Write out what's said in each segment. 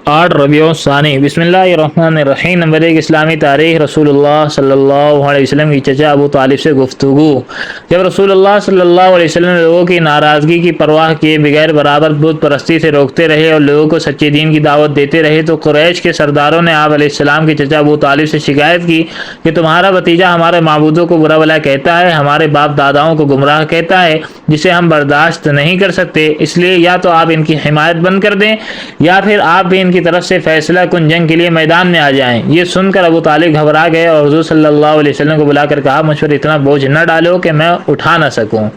8 ربیع الثانی بسم اللہ الرحمن الرحیم۔ نمبر 1 اسلامی تاریخ۔ رسول اللہ صلی اللہ علیہ وسلم کی چچا ابو طالب سے گفتگو۔ جب رسول اللہ صلی اللہ علیہ وسلم نے لوگوں کی ناراضگی کی پرواہ کیے بغیر برابر بت پرستی سے روکتے رہے اور لوگوں کو سچے دین کی دعوت دیتے رہے تو قریش کے سرداروں نے آپ علیہ السلام کے چچا ابو طالب سے شکایت کی کہ تمہارا بھتیجا ہمارے معبودوں کو برا بھلا کہتا ہے، ہمارے باپ داداؤں کو گمراہ کہتا ہے، جسے ہم برداشت نہیں کر سکتے، اس لیے یا تو آپ ان کی حمایت بند کر دیں یا پھر آپ بھی ان کی طرف سے فیصلہ کن جنگ کے لیے میدان میں آ جائیں۔ یہ سن کر ابو طالب گھبرا گئے اور حضور صلی اللہ علیہ وسلم کو بلا کر کہا، مجھ پر اتنا بوجھ نہ ڈالو کہ میں اٹھا نہ سکوں۔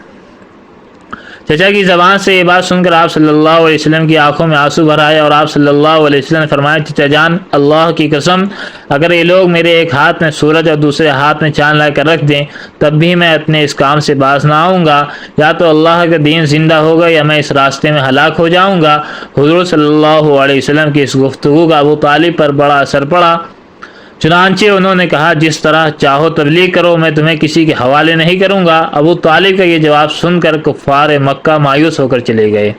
چچا کی زبان سے یہ بات سن کر آپ صلی اللہ علیہ وسلم کی آنکھوں میں آنسو بھر آئے اور آپ صلی اللہ علیہ وسلم نے فرمایا، چچا جان، اللہ کی قسم اگر یہ لوگ میرے ایک ہاتھ میں سورج اور دوسرے ہاتھ میں چاند لا کر رکھ دیں تب بھی میں اپنے اس کام سے باز نہ آؤں گا، یا تو اللہ کا دین زندہ ہوگا یا میں اس راستے میں ہلاک ہو جاؤں گا۔ حضور صلی اللہ علیہ وسلم کی اس گفتگو کا ابو طالب پر بڑا اثر پڑا، چنانچہ انہوں نے کہا، جس طرح چاہو تبلیغ کرو، میں تمہیں کسی کے حوالے نہیں کروں گا۔ ابو طالب کا یہ جواب سن کر کفار مکہ مایوس ہو کر چلے گئے۔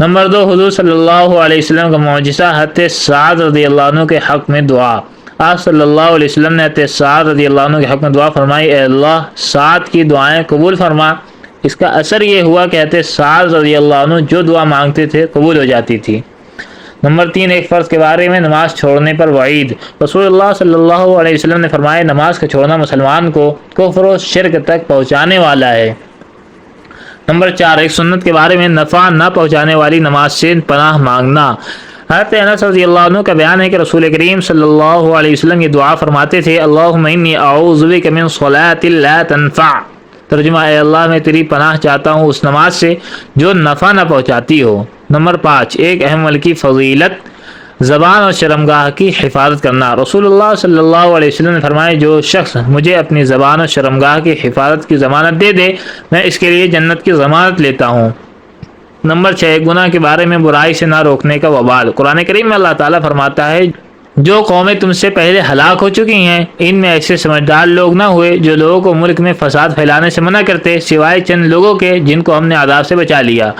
نمبر 2 حضور صلی اللہ علیہ وسلم کا معجزہ حضرت سعد رضی اللہ عنہ کے حق میں دعا۔ آپ صلی اللہ علیہ وسلم نے حضرت سعد رضی اللہ عنہ کے حق میں دعا فرمائی، اے اللہ سعد کی دعائیں قبول فرما۔ اس کا اثر یہ ہوا کہ حضرت سعد رضی اللہ عنہ جو دعا مانگتے تھے قبول ہو جاتی تھی۔ نمبر 3 ایک فرض کے بارے میں نماز چھوڑنے پر وعید۔ رسول اللہ صلی اللہ علیہ وسلم نے فرمایا، نماز کا چھوڑنا مسلمان کو کفر و شرک تک پہنچانے والا ہے۔ نمبر 4 ایک سنت کے بارے میں نفع نہ پہنچانے والی نماز سے پناہ مانگنا۔ حضرت انس رضی اللہ عنہ کا بیان ہے کہ رسول کریم صلی اللہ علیہ وسلم یہ دعا فرماتے تھے، اللہم انی اعوذ بک من صلاۃ لا تنفع۔ ترجمہ، اے اللہ میں تیری پناہ چاہتا ہوں اس نماز سے جو نفع نہ پہنچاتی ہو۔ نمبر 5 ایک اہم عمل کی فضیلت، زبان اور شرمگاہ کی حفاظت کرنا۔ رسول اللہ صلی اللہ علیہ وسلم نے فرمایا، جو شخص مجھے اپنی زبان اور شرمگاہ کی حفاظت کی ضمانت دے دے میں اس کے لیے جنت کی ضمانت لیتا ہوں۔ نمبر 6 گناہ کے بارے میں برائی سے نہ روکنے کا وبال۔ قرآن کریم میں اللہ تعالیٰ فرماتا ہے، جو قومیں تم سے پہلے ہلاک ہو چکی ہیں ان میں ایسے سمجھدار لوگ نہ ہوئے جو لوگوں کو ملک میں فساد پھیلانے سے منع کرتے سوائے چند لوگوں کے جن کو ہم نے عذاب سے بچا لیا۔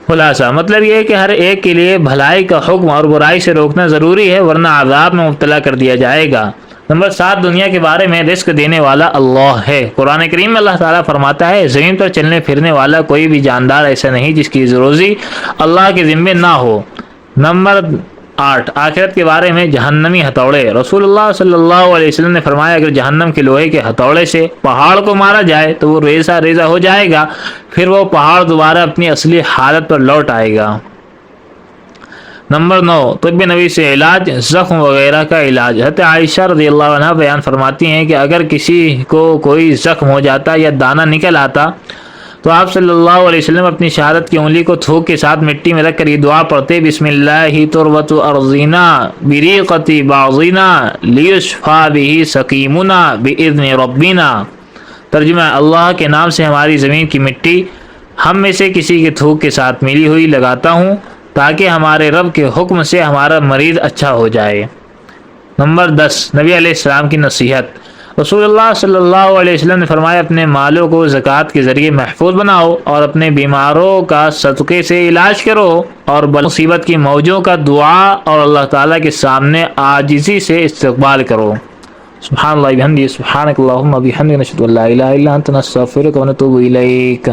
خلاصہ مطلب یہ ہے کہ ہر ایک کے لیے بھلائی کا حکم اور برائی سے روکنا ضروری ہے ورنہ عذاب میں مبتلا کر دیا جائے گا۔ نمبر 7 دنیا کے بارے میں رزق دینے والا اللہ ہے۔ قرآن کریم میں اللہ تعالیٰ فرماتا ہے، زمین پر چلنے پھرنے والا کوئی بھی جاندار ایسا نہیں جس کی روزی اللہ کے ذمے نہ ہو۔ نمبر 8 آخرت کے بارے میں جہنمی ہتھوڑے۔ رسول اللہ صلی اللہ علیہ وسلم نے فرمایا، اگر جہنم کے لوہے کے ہتھوڑے سے پہاڑ کو مارا جائے تو وہ ریزہ ریزہ ہو جائے گا، پھر وہ پہاڑ دوبارہ اپنی اصلی حالت پر لوٹ آئے گا۔ نمبر 9 طب نبی سے علاج، زخم وغیرہ کا علاج۔ حضرت عائشہ رضی اللہ عنہ بیان فرماتی ہیں کہ اگر کسی کو کوئی زخم ہو جاتا یا دانہ نکل آتا تو آپ صلی اللہ علیہ وسلم اپنی شہادت کی انگلی کو تھوک کے ساتھ مٹی میں رکھ کر یہ دعا پڑھتے، بسم اللہ تربت ارضینا بریقت بعضینا لیشفا بہ سقیمنا باذن ربنا۔ ترجمہ، اللہ کے نام سے ہماری زمین کی مٹی ہم میں سے کسی کے تھوک کے ساتھ ملی ہوئی لگاتا ہوں تاکہ ہمارے رب کے حکم سے ہمارا مریض اچھا ہو جائے۔ نمبر 10 نبی علیہ السلام کی نصیحت۔ رسول اللہ صلی اللہ علیہ وسلم نے فرمایا، اپنے مالوں کو زکوٰۃ کے ذریعے محفوظ بناؤ اور اپنے بیماروں کا صدقے سے علاج کرو اور مصیبت کی موجوں کا دعا اور اللہ تعالیٰ کے سامنے عاجزی سے استقبال کرو۔ سبحان اللہ بحمدہ، سبحانک اللہم وبحمدک، نشہد ان لا الہ الا انت، نستغفرک ونتوب الیک۔